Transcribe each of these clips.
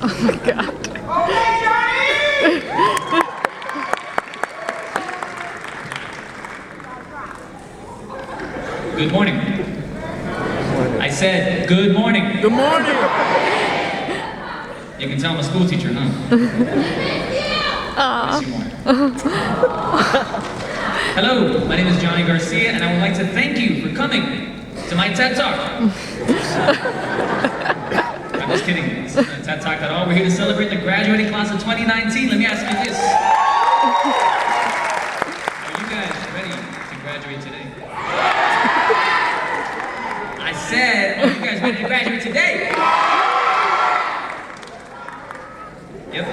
Oh my God. Good morning. I said, good morning. Good morning. You can tell I'm a school teacher, huh? Miss you more. Hello, my name is Johnny Garcia, and I would like to thank you for coming to my TED Talk. I'm just kidding. This isn't a TED Talk at all. We're here to celebrate the graduating class of 2019. Let me ask you this. Are you guys ready to graduate today? I said, are you guys ready to graduate today? Yep,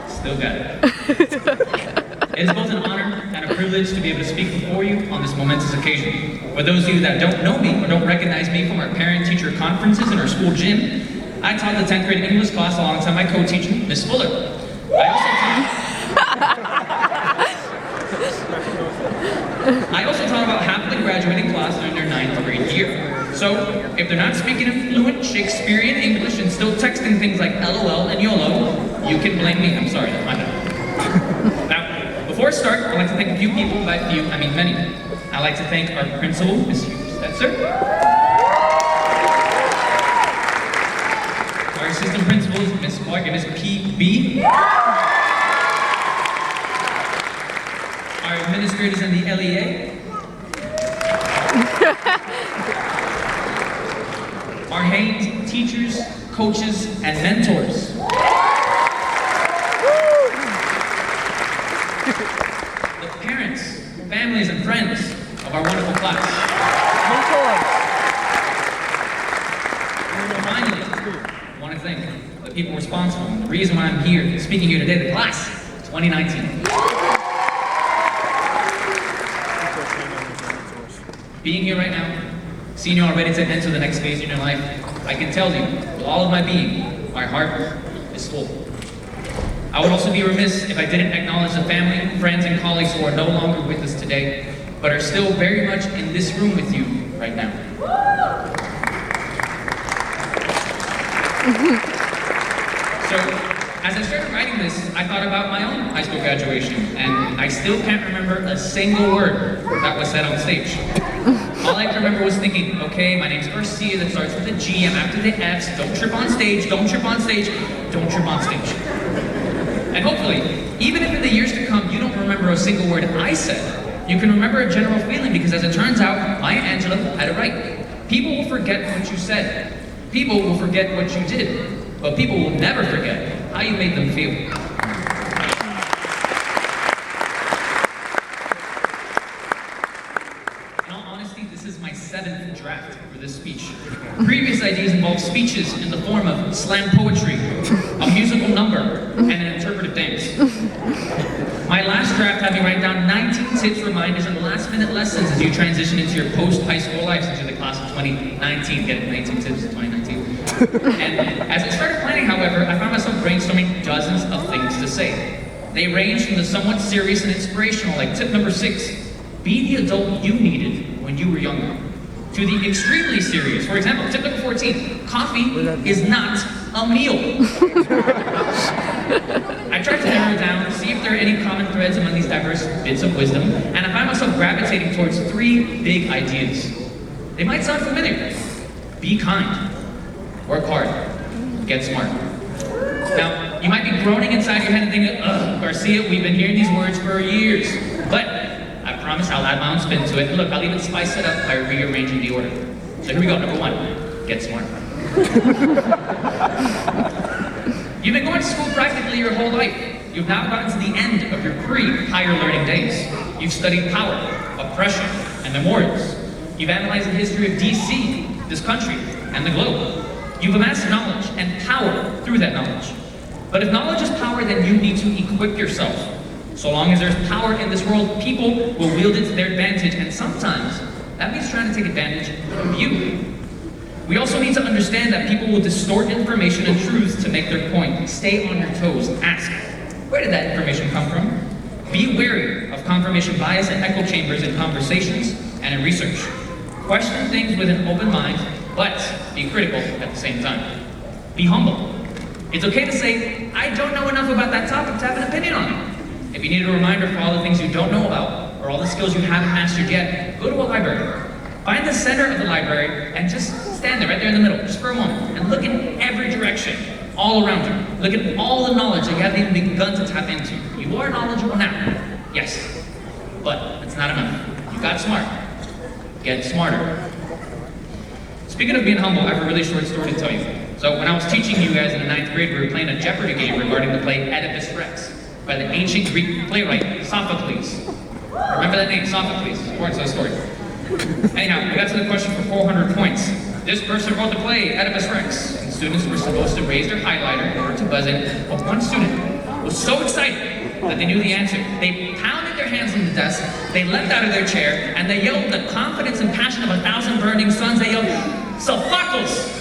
still got it. It is both an honor and a privilege to be able to speak before you on this momentous occasion. For those of you that don't know me or don't recognize me from our parent-teacher conferences in our school gym, I taught the 10th grade English class alongside my co-teacher, Miss Fuller. I also taught about half of the graduating class during their 9th grade year. So, if they're not speaking fluent Shakespearean English and still texting things like LOL and YOLO, you can blame me. I'm sorry, that's my bad. Now, before I start, I'd like to thank a few people. By few, I mean many. I'd like to thank our principal, Miss Stetzer. Our assistant principals, Miss Clark and Miss PB. Our administrators in the LEA. Our Haynes teachers, coaches, and mentors. The parents, families, and friends of our wonderful class. Finally, I want to thank the people responsible. The reason why I'm here, speaking here today, the class 2019. Being here right now, seeing you all ready to enter the next phase in your life, I can tell you, with all of my being, my heart is full. I would also be remiss if I didn't acknowledge the family, friends, and colleagues who are no longer with us today, but are still very much in this room with you right now. So, as I started writing this, I thought about my own high school graduation, and I still can't remember a single word that was said on stage. All I can remember was thinking, okay, my name's Garcia, that starts with a G, I'm after the F's, don't trip on stage, don't trip on stage, don't trip on stage. And hopefully, even if in the years to come you don't remember a single word I said, you can remember a general feeling, because as it turns out, Maya Angelou had it right. People will forget what you said. People will forget what you did. But people will never forget how you made them feel. In all honesty, this is my 7th draft for this speech. Previous ideas involved speeches in the form of slam poetry, a musical number, and an interpretive dance. My last draft had me write down 19 tips, reminders, and last-minute lessons as you transition into your post-high school lives into the class of 2019. Get 19 tips in 2019. And as I started planning, however, I found myself brainstorming dozens of things to say. They range from the somewhat serious and inspirational, like tip number 6, be the adult you needed when you were younger, to the extremely serious. For example, tip number 14, coffee is not a meal. I tried to narrow it down, see if there are any common threads among these diverse bits of wisdom, and I find myself gravitating towards 3 big ideas. They might sound familiar. Be kind. Work hard. Get smart. Now, you might be groaning inside your head and thinking, ugh, Garcia, we've been hearing these words for years. But I promise I'll add my own spin to it. And look, I'll even spice it up by rearranging the order. So here we go, number 1, get smart. You've been going to school practically your whole life. You've now gotten to the end of your pre-higher learning days. You've studied power, oppression, and memorials. You've analyzed the history of DC, this country, and the globe. You've amassed knowledge and power through that knowledge. But if knowledge is power, then you need to equip yourself. So long as there's power in this world, people will wield it to their advantage, and sometimes that means trying to take advantage of you. We also need to understand that people will distort information and truths to make their point. Stay on your toes. Ask, where did that information come from? Be wary of confirmation bias and echo chambers in conversations and in research. Question things with an open mind, but be critical at the same time. Be humble. It's okay to say, I don't know enough about that topic to have an opinion on it. If you need a reminder for all the things you don't know about, or all the skills you haven't mastered yet, go to a library. Find the center of the library and just stand there, right there in the middle, just for a moment, and look in every direction, all around you. Look at all the knowledge that you haven't even begun to tap into. You are knowledgeable now, yes, but it's not enough. You got smart. Get smarter. Speaking of being humble, I have a really short story to tell you. So when I was teaching you guys in the 9th grade, we were playing a Jeopardy game regarding the play Oedipus Rex by the ancient Greek playwright Sophocles. Remember that name, Sophocles, according to the story. Anyhow, we got to the question for 400 points. This person wrote the play, Oedipus Rex, and students were supposed to raise their highlighter in order to buzz in, but one student was so excited that they knew the answer. They pounded their hands on the desk, they leapt out of their chair, and they yelled with the confidence and passion of 1,000 burning suns. They yelled, Sophocles!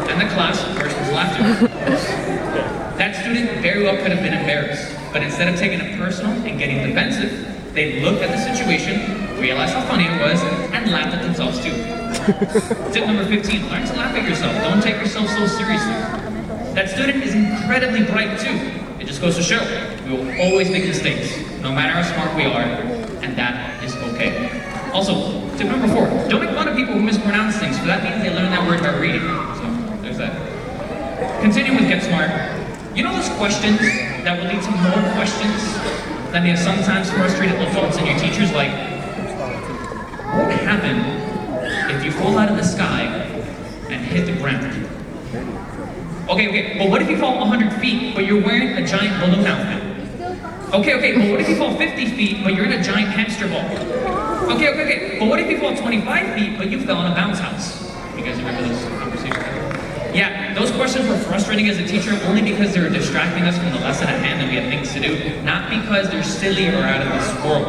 And the class burst into laughter. That student very well could have been embarrassed, but instead of taking it personal and getting defensive, they looked at the situation, realized how funny it was, and laughed at themselves too. Tip number 15, learn to laugh at yourself. Don't take yourself so seriously. That student is incredibly bright too. It just goes to show, we will always make mistakes, no matter how smart we are, and that is okay. Also, tip number 4, don't make fun of people who mispronounce things, for that means they learn that word by reading. So, there's that. Continue with Get Smart. You know those questions that will lead to more questions that may have sometimes frustrated adults and your teachers, like, what would happen if you fall out of the sky and hit the ground? Okay, but what if you fall 100 feet, but you're wearing a giant balloon outfit? Okay, but what if you fall 50 feet, but you're in a giant hamster ball? Okay, but what if you fall 25 feet, but you fell in a bounce house? You guys remember those conversations? Yeah, those questions were frustrating as a teacher only because they were distracting us from the lesson at hand and we had things to do, not because they're silly or out of this world.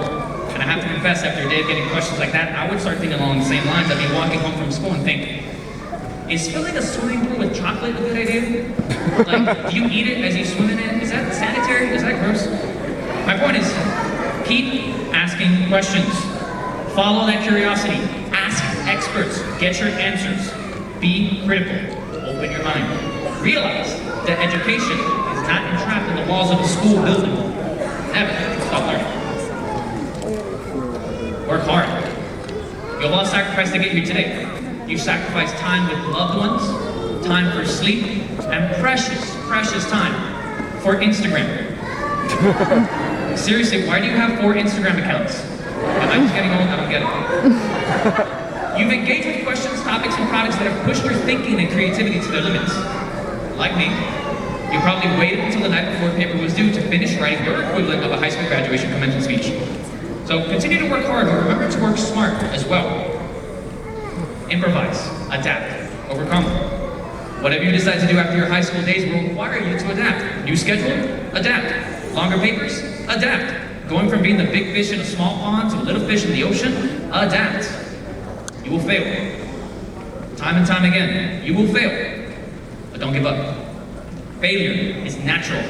And I have to confess, after a day of getting questions like that, I would start thinking along the same lines. I'd be walking home from school and think, is filling a swimming pool with chocolate a good idea? Like, do you eat it as you swim in it? Is that sanitary? Is that gross? My point is, keep asking questions. Follow that curiosity. Ask experts. Get your answers. Be critical. Open your mind. Realize that education is not entrapped in the walls of a school building. Never stop learning. Work hard. You'll all sacrifice to get here today. You sacrifice time with loved ones, time for sleep, and precious time for Instagram. Seriously, why do you have 4 Instagram accounts? Am I just getting old? I don't get it. You've engaged with questions, topics, and products that have pushed your thinking and creativity to their limits. Like me, you probably waited until the night before paper was due to finish writing your equivalent of a high school graduation commencement speech. So continue to work hard, but remember to work smart as well. Improvise, adapt, overcome. Whatever you decide to do after your high school days will require you to adapt. New schedule? Adapt. Longer papers? Adapt. Going from being the big fish in a small pond to a little fish in the ocean? Adapt. You will fail. Time and time again, you will fail. But don't give up. Failure is natural.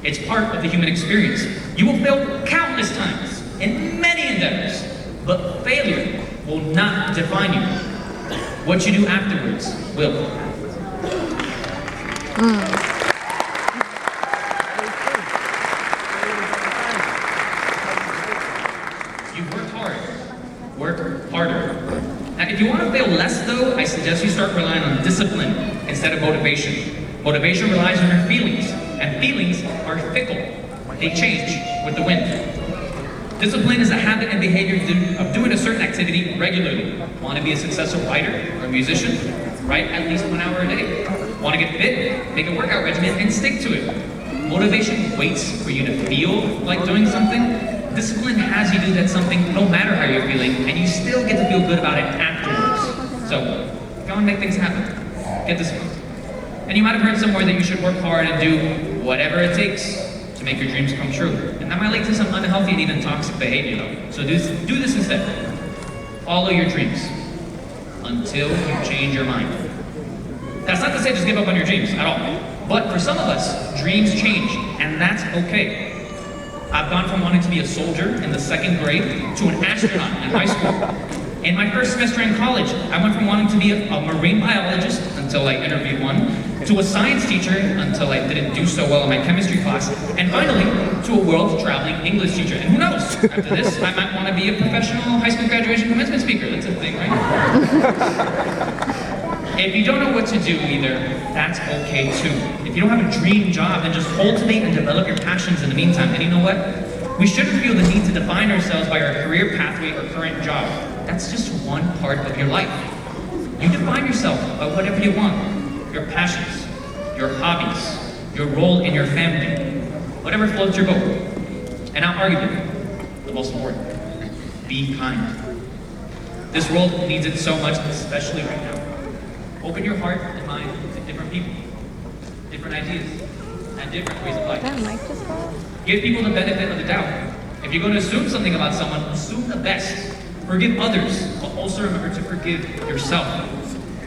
It's part of the human experience. You will fail countless times in many endeavors, but failure will not define you. What you do afterwards will. You've worked hard. Work harder. Now, if you want to fail less, though, I suggest you start relying on discipline instead of motivation. Motivation relies on your feelings, and feelings are fickle. They change with the wind. Discipline is a habit and behavior of doing a certain activity regularly. Want to be a successful writer or a musician? Write at least 1 hour a day. Want to get fit? Make a workout regimen and stick to it. Motivation waits for you to feel like doing something. Discipline has you do that something no matter how you're feeling, and you still get to feel good about it afterwards. So, go and make things happen. Get disciplined. And you might have heard somewhere that you should work hard and do whatever it takes to make your dreams come true. And that might lead to some unhealthy and even toxic behavior though. So do this instead. Follow your dreams until you change your mind. That's not to say just give up on your dreams at all. But for some of us, dreams change, and that's okay. I've gone from wanting to be a soldier in the 2nd grade to an astronaut in high school. In my first semester in college, I went from wanting to be a marine biologist until I interviewed one, to a science teacher until I didn't do so well in my chemistry class, and finally, to a world-traveling English teacher. And who knows, after this, I might want to be a professional high school graduation commencement speaker. That's a thing, right? If you don't know what to do either, that's okay too. If you don't have a dream job, then just cultivate and develop your passions in the meantime. And you know what? We shouldn't feel the need to define ourselves by our career pathway or current job. That's just one part of your life. You define yourself by whatever you want. Your passions, your hobbies, your role in your family, whatever floats your boat. And now arguably, the most important, be kind. This world needs it so much, especially right now. Open your heart and mind to different people, different ideas, and different ways of life. That mic just fell? Give people the benefit of the doubt. If you're going to assume something about someone, assume the best. Forgive others, but also remember to forgive yourself.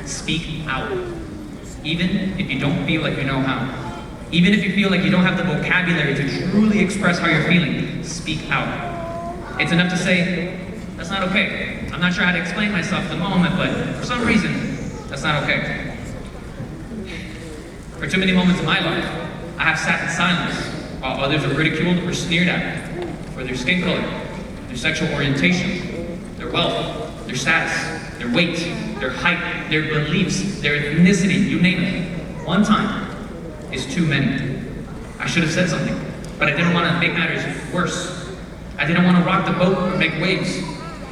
Speak out. Even if you don't feel like you know how. Even if you feel like you don't have the vocabulary to truly express how you're feeling, speak out. It's enough to say, that's not okay. I'm not sure how to explain myself at the moment, but for some reason, that's not okay. For too many moments in my life, I have sat in silence while others are ridiculed or sneered at for their skin color, their sexual orientation, their wealth, their status, their weight, their height, their beliefs, their ethnicity, you name it. One time is too many. I should have said something, but I didn't want to make matters worse. I didn't want to rock the boat or make waves.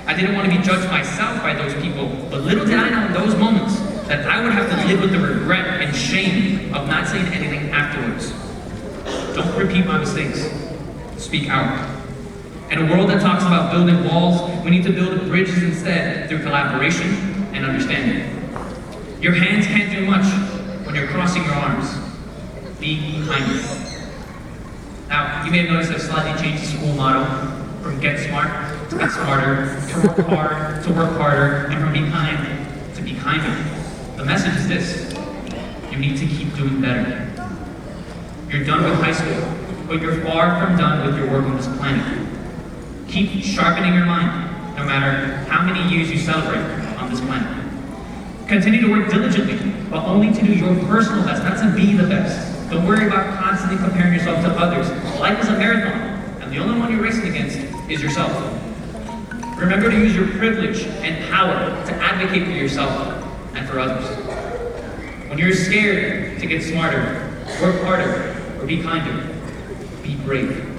I didn't want to be judged myself by those people, but little did I know in those moments that I would have to live with the regret and shame of not saying anything afterwards. Don't repeat my mistakes. Speak out. In a world that talks about building walls, we need to build bridges instead through collaboration and understanding. Your hands can't do much when you're crossing your arms. Be kinder. Now, you may have noticed I've slightly changed the school motto from get smart to get smarter, to work hard to work harder, and from be kind to be kinder. The message is this: you need to keep doing better. You're done with high school, but you're far from done with your work on this planet. Keep sharpening your mind, no matter how many years you celebrate on this planet. Continue to work diligently, but only to do your personal best, not to be the best. Don't worry about constantly comparing yourself to others. Life is a marathon, and the only one you're racing against is yourself. Remember to use your privilege and power to advocate for yourself and for others. When you're scared to get smarter, work harder, or be kinder, be brave.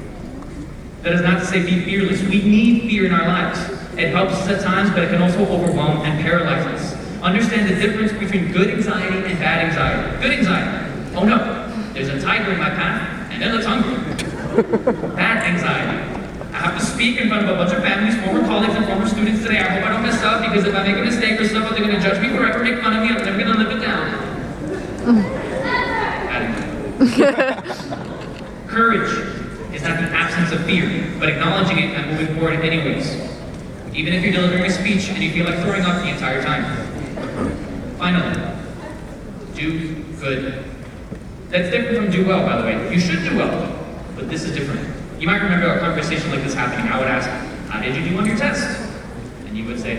That is not to say be fearless. We need fear in our lives. It helps us at times, but it can also overwhelm and paralyze us. Understand the difference between good anxiety and bad anxiety. Good anxiety. Oh no, there's a tiger in my path, and it looks hungry. Bad anxiety. I have to speak in front of a bunch of families, former colleagues, and former students today. I hope I don't mess up, because if I make a mistake or something, they're going to judge me forever, make fun of me, and I'm never going to live it down. Bad anxiety. Courage is not the absence of fear, but acknowledging it and moving forward anyways. Even if you're delivering a speech and you feel like throwing up the entire time. Finally, do good. That's different from do well, by the way. You should do well, but this is different. You might remember a conversation like this happening. I would ask, how did you do on your test? And you would say,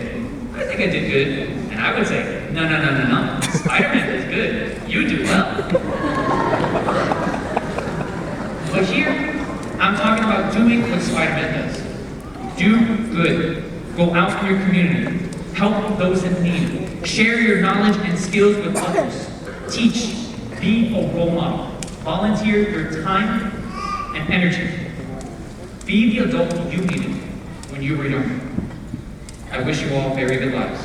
I think I did good. And I would say, no. Spider-Man is good. You do well. But here, I'm talking about doing what Spider-Man does. Do good. Go out in your community. Help those in need. Share your knowledge and skills with others. Teach. Be a role model. Volunteer your time and energy. Be the adult you needed when you were young. I wish you all very good lives.